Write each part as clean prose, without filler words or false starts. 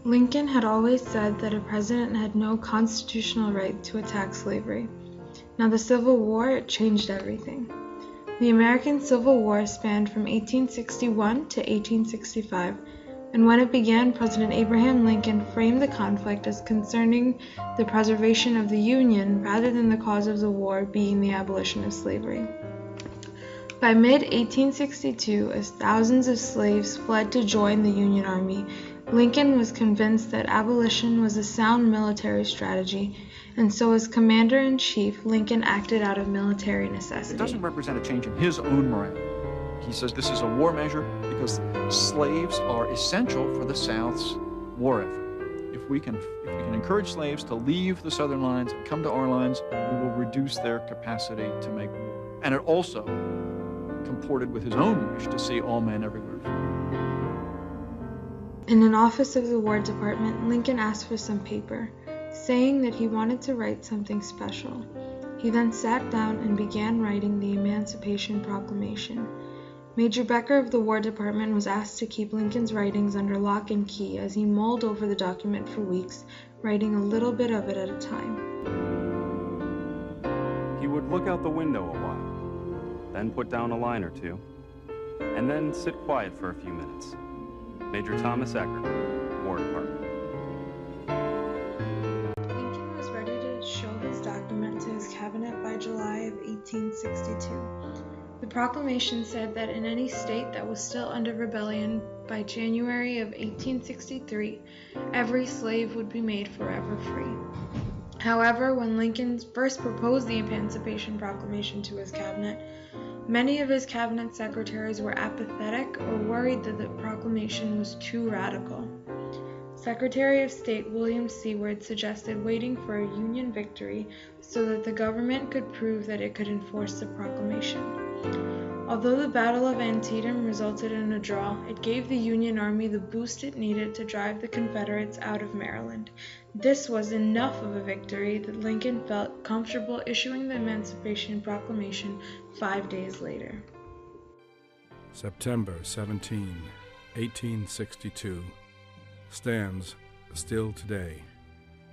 Lincoln had always said that a president had no constitutional right to attack slavery. Now the Civil War changed everything. The American Civil War spanned from 1861 to 1865, and when it began, President Abraham Lincoln framed the conflict as concerning the preservation of the Union rather than the cause of the war being the abolition of slavery. By mid-1862, as thousands of slaves fled to join the Union Army, Lincoln was convinced that abolition was a sound military strategy, and so as Commander-in-Chief, Lincoln acted out of military necessity. It doesn't represent a change in his own morale. He says this is a war measure because slaves are essential for the South's war effort. If we can encourage slaves to leave the Southern lines and come to our lines, we will reduce their capacity to make war. And it also comported with his own wish to see all men everywhere free. In an office of the War Department, Lincoln asked for some paper, saying that he wanted to write something special. He then sat down and began writing the Emancipation Proclamation. Major Becker of the War Department was asked to keep Lincoln's writings under lock and key as he mulled over the document for weeks, writing a little bit of it at a time. He would look out the window a while, then put down a line or two, and then sit quiet for a few minutes. Major Thomas Eckert, War Department. Lincoln was ready to show his document to his cabinet by July of 1862. The proclamation said that in any state that was still under rebellion by January of 1863, every slave would be made forever free. However, when Lincoln first proposed the Emancipation Proclamation to his cabinet, many of his cabinet secretaries were apathetic or worried that the proclamation was too radical. Secretary of State William Seward suggested waiting for a Union victory so that the government could prove that it could enforce the proclamation. Although the Battle of Antietam resulted in a draw, it gave the Union Army the boost it needed to drive the Confederates out of Maryland. This was enough of a victory that Lincoln felt comfortable issuing the Emancipation Proclamation 5 days later. September 17, 1862, stands still today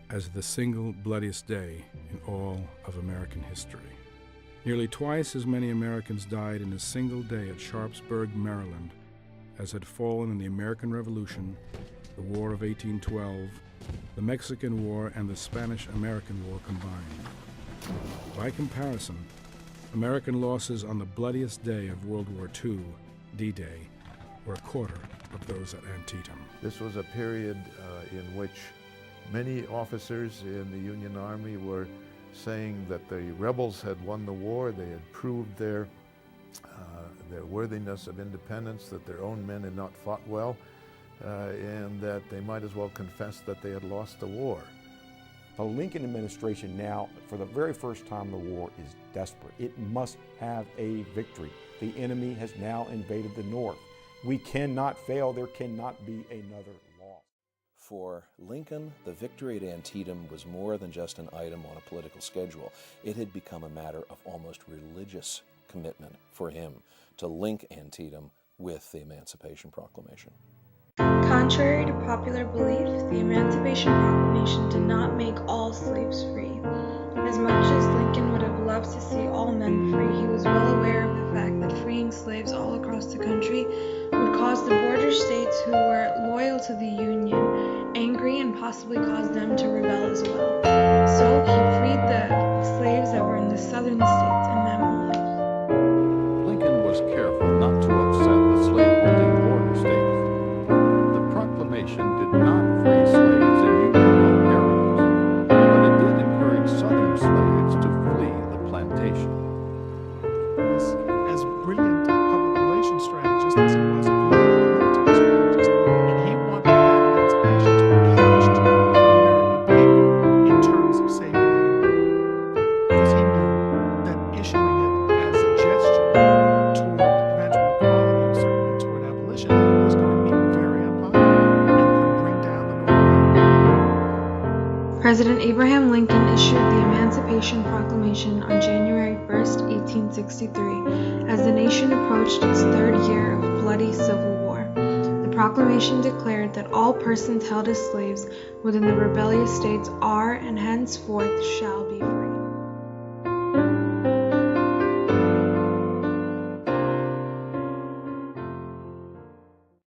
as the single bloodiest day in all of American history. Nearly twice as many Americans died in a single day at Sharpsburg, Maryland, as had fallen in the American Revolution, the War of 1812, the Mexican War, and the Spanish-American War combined. By comparison, American losses on the bloodiest day of World War II, D-Day, were a quarter of those at Antietam. This was a period in which many officers in the Union Army were saying that the rebels had won the war, they had proved their worthiness of independence, that their own men had not fought well, and that they might as well confess that they had lost the war. The Lincoln administration now, for the very first time in the war, is desperate. It must have a victory. The enemy has now invaded the North. We cannot fail. There cannot be another loss. For Lincoln, the victory at Antietam was more than just an item on a political schedule. It had become a matter of almost religious commitment for him to link Antietam with the Emancipation Proclamation. Contrary to popular belief, the Emancipation Proclamation did not make all slaves free. As much as Lincoln would have loved to see all men free, he was well aware of the fact that freeing slaves all across the country would cause the border states who were loyal to the Union angry and possibly cause them to rebel as well. So he freed the slaves that were in the southern states and them only. Lincoln was careful not to upset the slave-holding border states. The proclamation did not free slaves in Union areas, but it did encourage southern slaves to flee the plantation. As brilliant a public relations strategist as he was a political strategist, and he wanted that emancipation to be couched for the American people in terms of saving the Union, because he knew that issuing it as a gesture toward eventual equality, certainly toward abolition, was going to be very unpopular and could bring down the North. President Abraham Lincoln issued the Emancipation Proclamation on January 1st, 1863, as the nation approached its third year of bloody civil war. The proclamation declared that all persons held as slaves within the rebellious states are and henceforth shall be free.